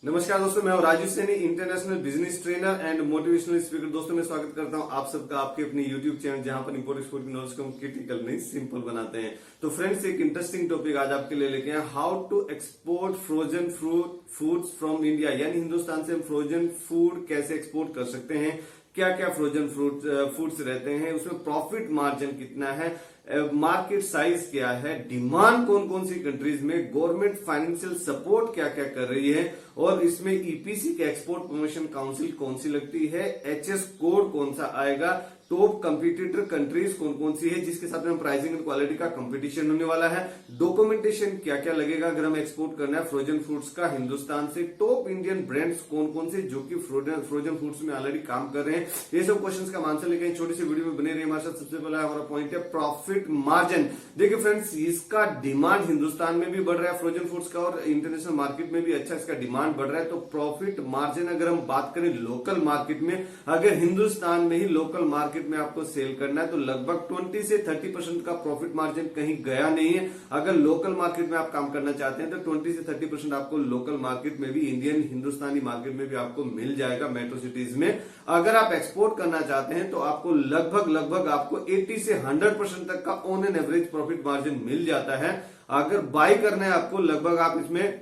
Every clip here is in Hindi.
नमस्कार दोस्तों, मैं हूं Raju Saini, international business trainer and motivational speaker. दोस्तों मैं स्वागत करता हूं आप सबका आपके अपने यूट्यूब चैनल, जहां पर इंपोर्ट एक्सपोर्ट की नॉलेज को हम क्रिटिकल नहीं सिंपल बनाते हैं। तो फ्रेंड्स, एक इंटरेस्टिंग टॉपिक आज आपके लिए लेके आए, how to export frozen foods from India. यानी हिंदुस्तान से हम फ्रोजन फूड कैसे एक्सपोर्ट कर सकते हैं, क्या क्या फ्रोजन फूड्स रहते हैं, उसमें प्रॉफिट मार्जिन कितना है, मार्केट साइज क्या है, डिमांड कौन कौन सी कंट्रीज में, गवर्नमेंट फाइनेंशियल सपोर्ट क्या क्या कर रही है, और इसमें ईपीसी के एक्सपोर्ट प्रमोशन काउंसिल कौन सी लगती है, एचएस कोड कौन सा आएगा, टॉप कंपटीटर कंट्रीज कौन कौन सी है जिसके साथ में प्राइसिंग एंड क्वालिटी का कंपटीशन होने वाला है, डॉक्यूमेंटेशन क्या क्या लगेगा अगर हम एक्सपोर्ट करना है फ्रोजन फूड्स का हिंदुस्तान से, टॉप इंडियन ब्रांड्स कौन कौन से जो कि फ्रोजन फूड्स में ऑलरेडी काम कर रहे हैं, ये सब क्वेश्चंस का आंसर लेके छोटी सी वीडियो में बने रहे हमारे साथ। सबसे पहला हमारा पॉइंट है प्रॉफिट मार्जिन। देखिए फ्रेंड्स, इसका डिमांड हिंदुस्तान में भी बढ़ रहा है फ्रोजन फूड्स का, और इंटरनेशनल मार्केट में भी अच्छा इसका डिमांड बढ़ रहा है। तो प्रॉफिट मार्जिन अगर हम बात करें लोकल मार्केट में, अगर हिंदुस्तान में ही लोकल मार्केट में आपको सेल करना है तो लगभग 20 से 30% का प्रॉफिट मार्जिन कहीं गया नहीं है। अगर लोकल मार्केट में आप काम करना चाहते हैं तो 20 से 30% आपको लोकल मार्केट में भी, इंडियन हिंदुस्तानी मार्केट में भी आपको मिल जाएगा मेट्रो सिटीज में। अगर आप एक्सपोर्ट करना चाहते हैं तो आपको लगभग आपको 80 से 100% तक का on an average profit margin मिल जाता है। अगर बाई करना है आपको, लगभग आप इसमें,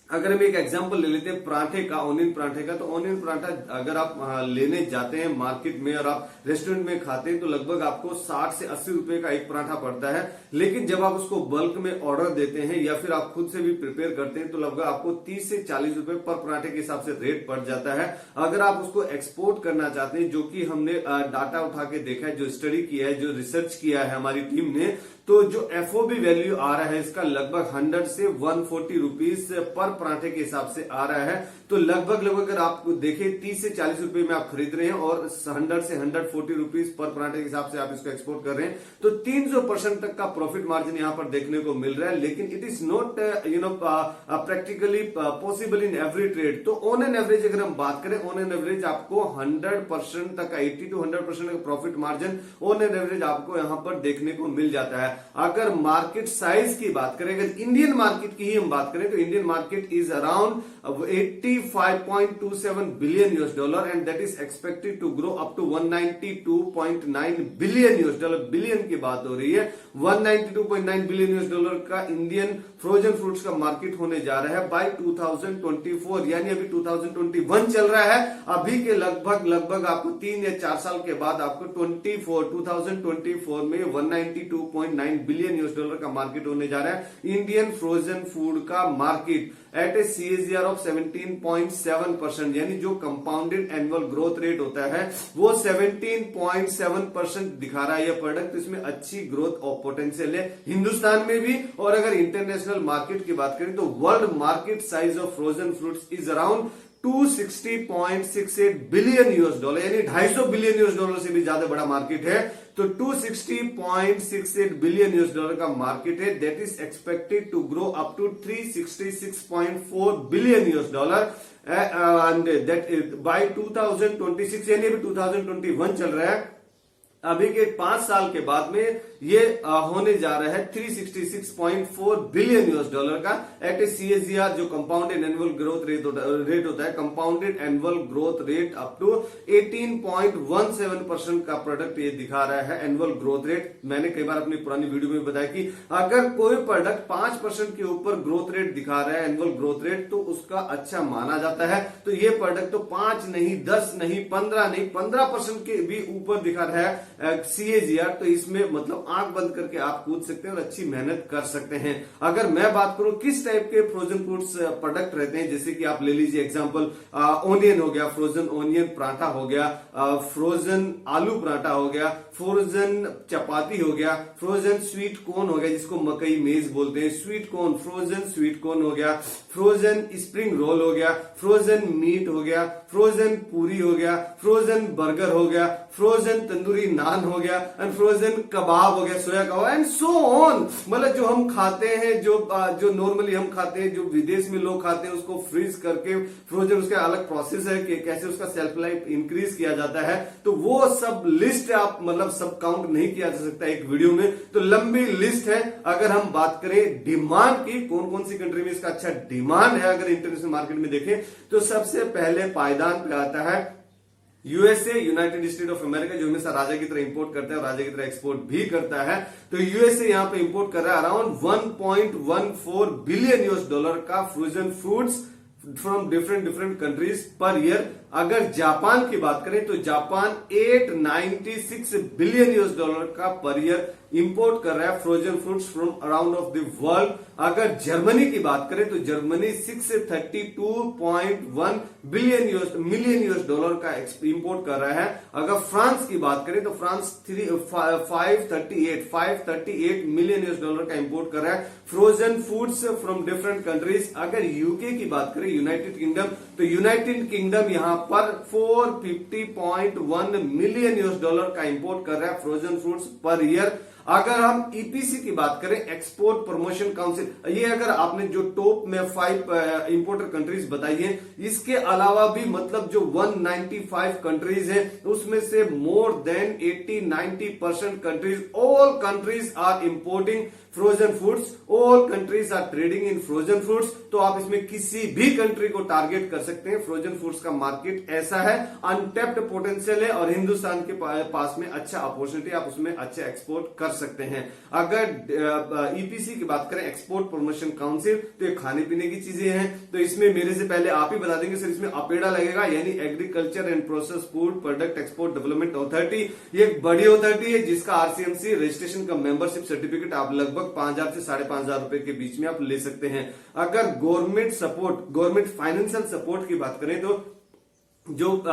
अगर हम एक एग्जांपल ले लेते हैं पराठे का, ऑनियन पराठे का, तो ऑनियन पराठा अगर आप लेने जाते हैं मार्केट में और आप रेस्टोरेंट में खाते हैं तो लगभग आपको 60 से 80 रुपए का एक पराठा पड़ता है। लेकिन जब आप उसको बल्क में ऑर्डर देते हैं या फिर आप खुद से भी प्रिपेयर करते हैं तो लगभग आपको 30 से 40 रुपए पर पराठे के हिसाब से रेट पड़ जाता है। अगर आप उसको एक्सपोर्ट करना चाहते हैं, जो कि हमने डाटा उठा के देखा है, जो स्टडी किया है, जो रिसर्च किया है हमारी टीम ने, तो जो एफओबी वैल्यू आ रहा है इसका लगभग 100 से 140 रुपीज पर पराठे के हिसाब से आ रहा है। तो लगभग अगर आप देखें 30 से 40 रुपए में आप खरीद रहे हैं और 100 से 140 रुपीज पर पराठे के हिसाब से आप इसको एक्सपोर्ट कर रहे हैं, तो 300% तक का प्रॉफिट मार्जिन यहां पर देखने को मिल रहा है। लेकिन it is not practically possible in every trade. तो ऑन एन एवरेज अगर हम बात करें, ऑन एन एवरेज आपको 100% तक का, 80 to 100% का profit margin on an average आपको यहां पर देखने को मिल जाता है। अगर मार्केट साइज की बात करें, अगर इंडियन मार्केट की ही हम बात करें, तो Indian market is around 85.27 billion US dollar and that is expected to grow up to 192.9 billion US dollar. Billion की बात हो रही है। 192.9 बिलियन यूएस डॉलर का इंडियन फ्रोजन फ्रूट्स का मार्केट होने जा रहा है बाय 2024, यानी अभी 2021 चल रहा है। अभी के लगभग आपको 3 या 4 साल के बाद आपको 2024 में 192.9 बिलियन यूएस डॉलर का मार्केट होने जा रहा है इंडियन फ्रोजन फूड का market at a CAGR of 17.7%, यानी जो कंपाउंडेड एनुअल ग्रोथ रेट होता है वो 17.7% दिखा रहा है यह प्रोडक्ट। इसमें अच्छी ग्रोथ ऑफ पोटेंशियल है हिंदुस्तान में भी। और अगर इंटरनेशनल मार्केट की बात करें तो world market size of frozen fruits is around 260.68 billion US dollar, यानी 250 बिलियन यूएस डॉलर से भी ज्यादा बड़ा मार्केट है। तो 260.68 बिलियन यूएस डॉलर का मार्केट है, that is expected to grow up to 366.4 billion US dollar and that by 2026, यानी अभी 2021 चल रहा है। अभी के 5 साल के बाद में ये होने जा रहा है 366.4 बिलियन यूएस डॉलर का एट ए सीएजीआर, जो कंपाउंडेड एनुअल ग्रोथ रेट होता है, compounded annual growth rate up to 18.17% का प्रोडक्ट ये दिखा रहा है एनुअल ग्रोथ रेट। मैंने कई बार अपनी पुरानी वीडियो में बताया कि अगर कोई प्रोडक्ट 5% के ऊपर ग्रोथ रेट दिखा रहा है, एनुअल ग्रोथ रेट, तो उसका अच्छा माना जाता है। तो ये प्रोडक्ट तो 5 नहीं, 10 नहीं, 15 नहीं, 15% के भी ऊपर दिखा रहा है सीएजीआर, तो इसमें मतलब आंख बंद करके आप कूद सकते हैं और अच्छी मेहनत कर सकते हैं। अगर मैं बात करूं किस टाइप के फ्रोजन फूड्स प्रोडक्ट रहते हैं, जैसे कि आप ले लीजिए एग्जांपल, ओनियन हो गया, फ्रोजन ओनियन पराठा हो गया, फ्रोजन आलू पराठा हो गया, फ्रोजन चपाती हो गया, फ्रोजन स्वीट कॉर्न हो गया जिसको मकई मेज बोलते हैं, sweet corn, frozen sweet corn हो गया, फ्रोजन स्प्रिंग रोल हो गया, फ्रोजन मीट हो गया, फ्रोजन पूरी हो गया, फ्रोजन बर्गर हो गया, फ्रोजन तंदूरी नान हो गया, एंड फ्रोजन कबाब हो गया, सोया कबाब एंड सो ऑन। मतलब जो हम खाते हैं, जो नॉर्मली हम खाते हैं, जो विदेश में लोग खाते हैं, उसको फ्रीज करके फ्रोजन, उसका अलग प्रोसेस है कि कैसे उसका सेल्फ लाइफ इंक्रीज किया जाता है। तो वो सब लिस्ट आप मतलब सब काउंट नहीं किया जा सकता एक वीडियो में, तो लंबी लिस्ट है। अगर हम बात करें डिमांड की, कौन कौन सी कंट्री में इसका अच्छा डिमांड है अगर इंटरनेशनल मार्केट में देखें, तो सबसे पहले पायदान पे आता है USA, United state of America, जो हमेशा राजा की तरह इंपोर्ट करता है और राजा की तरह एक्सपोर्ट भी करता है। तो यूएसए यहां पे इंपोर्ट कर रहा है अराउंड 1.14 बिलियन US$ का frozen fruits from different countries per year. अगर जापान की बात करें तो जापान 896 बिलियन US$ का पर ईयर इंपोर्ट कर रहा है frozen fruits from around of the world. अगर जर्मनी की बात करें तो जर्मनी 632.1 मिलियन US$ का इंपोर्ट कर रहा है। अगर फ्रांस की बात करें तो फ्रांस 538 मिलियन US$ का इंपोर्ट कर रहा है frozen foods from different countries. अगर यूके की बात करें, यूनाइटेड किंगडम, तो यूनाइटेड किंगडम यहां पर 450.1 मिलियन US$ का इंपोर्ट कर रहा है फ्रोजन फ्रूट्स पर ईयर। अगर हम ईपीसी की बात करें, एक्सपोर्ट प्रमोशन काउंसिल, ये अगर आपने जो टॉप में 5 इंपोर्टर कंट्रीज बताई है, इसके अलावा भी मतलब जो 195 कंट्रीज है, उसमें से more than 80-90% countries, all countries are importing frozen foods, all countries are trading in frozen foods. तो आप इसमें किसी भी कंट्री को टारगेट कर सकते हैं। फ्रोजन फूड्स का मार्केट ऐसा है, अनटैप्ड पोटेंशियल है और हिंदुस्तान के पास में अच्छा अपॉर्चुनिटी, आप उसमें अच्छा एक्सपोर्ट कर सकते हैं। अगर ईपीसी की बात करें, एक्सपोर्ट प्रमोशन काउंसिल, तो ये खाने पीने की चीजें हैं। तो इसमें मेरे से पहले आप ही बता देंगे सर, इसमें अपेडा लगेगा, यानी agriculture and process food product export development authority. ये एक बड़ी अथॉरिटी है जिसका आरसीएमसी रजिस्ट्रेशन का मेंबरशिप सर्टिफिकेट आप लगभग 5,000 से 5,500 रुपए के बीच में आप ले सकते हैं। अगर government support, government financial support की बात करें तो जो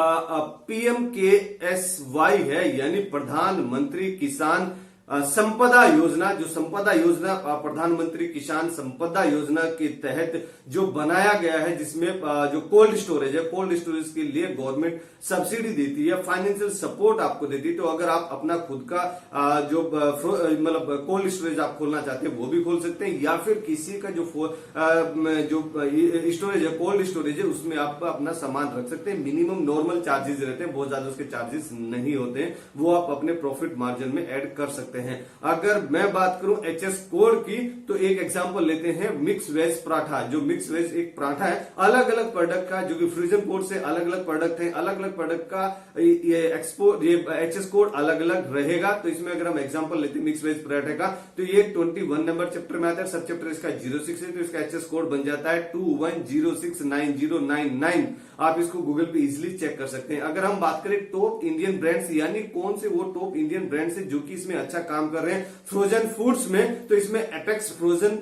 PMKSY है, यानी प्रधानमंत्री किसान संपदा योजना, जो संपदा योजना प्रधानमंत्री किसान संपदा योजना के तहत जो बनाया गया है, जिसमें जो कोल्ड स्टोरेज है, कोल्ड स्टोरेज के लिए गवर्नमेंट सब्सिडी देती है, फाइनेंशियल सपोर्ट आपको देती है। तो अगर आप अपना खुद का जो मतलब कोल्ड स्टोरेज आप खोलना चाहते हैं वो भी खोल सकते हैं, या फिर किसी का जो स्टोरेज है, कोल्ड स्टोरेज है, उसमें आप अपना सामान रख सकते हैं। मिनिमम नॉर्मल चार्जेस रहते हैं, बहुत ज्यादा उसके चार्जेस नहीं होते हैं, वो आप अपने प्रॉफिट मार्जिन में ऐड कर सकते हैं। अगर मैं बात करूं एचएस कोड की, तो एक एग्जांपल लेते हैं मिक्स वेज पराठा। जो मिक्स वेज एक पराठा है, अलग अलग प्रोडक्ट का, जो कि फ्रीजन कोड से अलग अलग प्रोडक्ट है, अलग अलग प्रोडक्ट का ये एक्सपोर्ट, ये एचएस कोड अलग अलग रहेगा। तो इसमें अगर हम एग्जांपल लेते हैं मिक्स वेज पराठे का, तो ये 21 नंबर चैप्टर में आता है, सब चैप्टर इसका 06 है, तो इसका एचएस कोड बन जाता है 21069099। आप इसको गूगल पे इजिली चेक कर सकते हैं। अगर हम बात करें टॉप इंडियन ब्रांड्स, यानी कौन से वो टॉप इंडियन ब्रांड्स है जो कि इसमें अच्छा काम कर रहे हैं फ्रोजन फूड्स में, तो इसमें एपेक्स फ्रोजन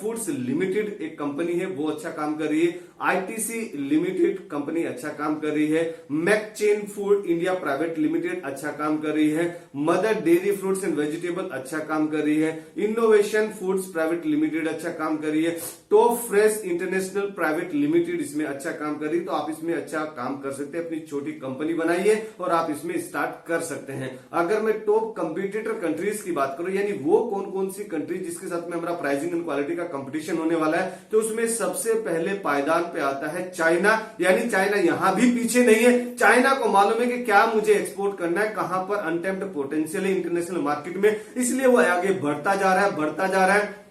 फूड्स लिमिटेड एक कंपनी है, वो अच्छा काम कर रही है। आईटीसी लिमिटेड कंपनी अच्छा काम कर रही है। मैकचेन फूड इंडिया प्राइवेट लिमिटेड अच्छा काम कर रही है। Mother dairy fruits and vegetable अच्छा काम कर रही है। इनोवेशन फूड्स प्राइवेट लिमिटेड अच्छा काम कर रही है। Top fresh international private limited इसमें अच्छा काम कर रही है। तो आप इसमें अच्छा काम कर सकते हैं, अपनी छोटी कंपनी बनाइए और आप इसमें स्टार्ट कर सकते हैं। अगर मैं टॉप कंपटीटर कंट्रीज की बात करूं, यानी वो कौन कौन सी कंट्री जिसके साथ में हमारा प्राइसिंग एंड क्वालिटी का कंपटीशन होने वाला है, तो उसमें सबसे पहले पायदान पे आता है चाइना। यानी चाइना यहां भी पीछे नहीं है। चाइना को मालूम है कि क्या मुझे एक्सपोर्ट करना है, कहां पर अनटैप्ड पोटेंशियल है इंटरनेशनल मार्केट में, इसलिए वो आगे बढ़ता जा रहा है।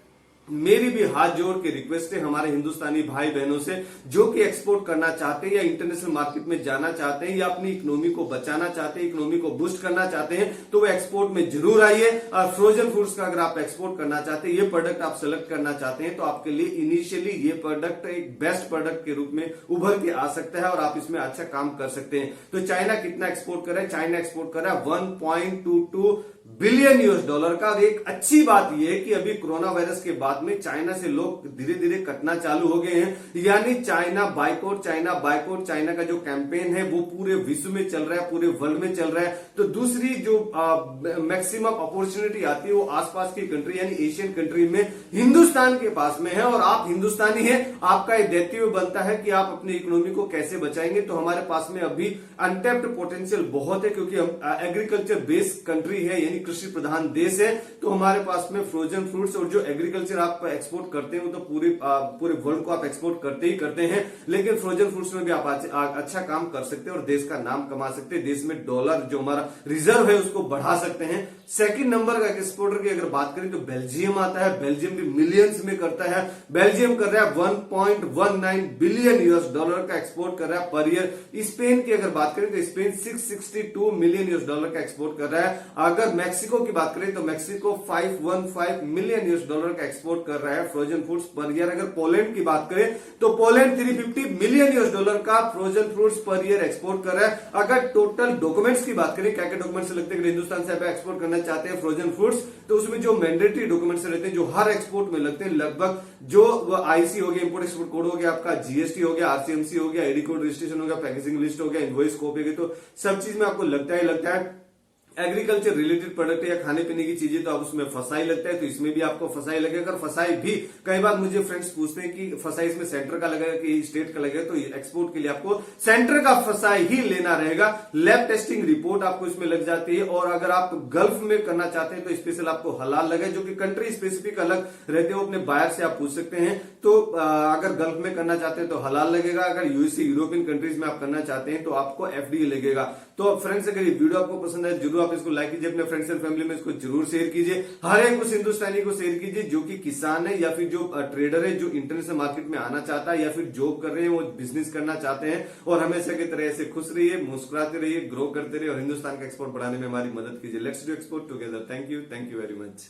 मेरी भी हाथ जोड़ के रिक्वेस्ट है हमारे हिंदुस्तानी भाई बहनों से, जो कि एक्सपोर्ट करना चाहते हैं या इंटरनेशनल मार्केट में जाना चाहते हैं या अपनी इकोनॉमी को बचाना चाहते हैं, इकोनॉमी को बूस्ट करना चाहते हैं, तो वो एक्सपोर्ट में जरूर आइए। और फ्रोजन फूड्स का अगर आप एक्सपोर्ट करना चाहते हैं, ये प्रोडक्ट आप सेलेक्ट करना चाहते हैं, तो आपके लिए इनिशियली ये प्रोडक्ट एक बेस्ट प्रोडक्ट के रूप में उभर के आ सकता है और आप इसमें अच्छा काम कर सकते हैं। तो चाइना कितना एक्सपोर्ट कर रहा है? चाइना एक्सपोर्ट कर रहा है 1.22 बिलियन यूएस डॉलर का। एक अच्छी बात यह है कि अभी कोरोना वायरस के बाद में चाइना से लोग धीरे धीरे कटना चालू हो गए हैं, यानी China boycott, China boycott, China का जो कैंपेन है वो पूरे विश्व में चल रहा है, पूरे वर्ल्ड में चल रहा है। तो दूसरी जो मैक्सिमम अपॉर्चुनिटी आती है वो आसपास की कंट्री यानी एशियन कंट्री में हिंदुस्तान के पास में है, और आप हिंदुस्तानी हैं, आपका ये दायित्व बनता है कि आप अपनी इकोनॉमी को कैसे बचाएंगे। तो हमारे पास में अभी अनटैप्ड पोटेंशियल बहुत है, क्योंकि हम एग्रीकल्चर बेस्ड कंट्री है, यानी कृषि प्रधान देश है। तो हमारे पास में फ्रोजन फ्रूट्स और जो एग्रीकल्चर आप एक्सपोर्ट करते हैं वो तो पूरे वर्ल्ड को आप एक्सपोर्ट करते ही करते हैं, लेकिन फ्रोजन फ्रूट्स में भी आप अच्छा काम कर सकते हैं और देश का नाम कमा सकते हैं। देश में डॉलर जो हमारा रिजर्व है उसको बढ़ा सकते हैं। सेकंड नंबर का एक्सपोर्टर की अगर बात करें तो बेल्जियम आता है। बेल्जियम भी मिलियंस में करता है। बेल्जियम कर रहा है 1.19 बिलियन यूएस डॉलर का एक्सपोर्ट कर रहा है पर ईयर। स्पेन की अगर बात करें तो स्पेन 662 मिलियन यूएस डॉलर का एक्सपोर्ट कर रहा है। अगर मैक्सिको की बात करें तो मैक्सिको 515 मिलियन यूएस डॉलर का एक्सपोर्ट कर रहा है फ्रोजन फ्रूट्स पर ईयर। अगर पोलैंड की बात करें तो पोलैंड 350 मिलियन यूएस डॉलर का frozen fruits per year export कर रहा है। अगर टोटल डॉक्यूमेंट्स की बात करें, क्या क्या डॉक्यूमेंट्स लगते हैं हिंदुस्तान से आप एक्सपोर्ट करना चाहते हैं फ्रोजन फ्रूट्स, तो उसमें जो मैंडेटरी डॉक्यूमेंट्स रहते हैं जो हर एक्सपोर्ट में लगते हैं, लगभग जो आईसी हो गया, इंपोर्ट एक्सपोर्ट कोड हो गया, आपका जीएसटी हो गया, आरसीएमसी हो गया, एडी कोड रजिस्ट्रेशन हो गया, पैकेजिंग लिस्ट हो गया, इनवॉइस कॉपी हो गई, तो सब चीज में आपको लगता है। एग्रीकल्चर रिलेटेड प्रोडक्ट या खाने पीने की चीजें तो आप उसमें फसाई लगता है, तो इसमें भी आपको फसाई लगेगा। अगर फसाई भी कई बार मुझे फ्रेंड्स पूछते हैं कि फसाई इसमें सेंटर का लगेगा कि स्टेट का लगेगा, तो एक्सपोर्ट के लिए आपको सेंटर का फसाई ही लेना रहेगा। लैब टेस्टिंग रिपोर्ट आपको इसमें लग जाती है। और अगर आप गल्फ में करना चाहते हैं तो स्पेशल आपको हलाल लगे, जो कि कंट्री स्पेसिफिक अलग रहते हो, अपने बायर से आप पूछ सकते हैं। तो अगर गल्फ में करना चाहते हैं तो हलाल लगेगा। अगर यूएसए यूरोपियन कंट्रीज में आप करना चाहते हैं तो आपको एफडीए लगेगा। तो फ्रेंड्स अगर ये वीडियो आपको पसंद है जरूर आप इसको लाइक कीजिए, अपने फ्रेंड्स एंड फैमिली में इसको जरूर शेयर कीजिए। हर एक उस हिंदुस्तानी को शेयर कीजिए जो कि किसान है या फिर जो ट्रेडर है, जो इंटरनेशनल मार्केट में आना चाहता है या फिर जॉब कर रहे हैं, वो बिजनेस करना चाहते हैं। और हमेशा की तरह ऐसे खुश रहिए, मुस्कुराते रहिए, ग्रो करते रहिए और हिंदुस्तान का एक्सपोर्ट बढ़ाने में हमारी मदद कीजिए। Let's do export together. Thank you very much.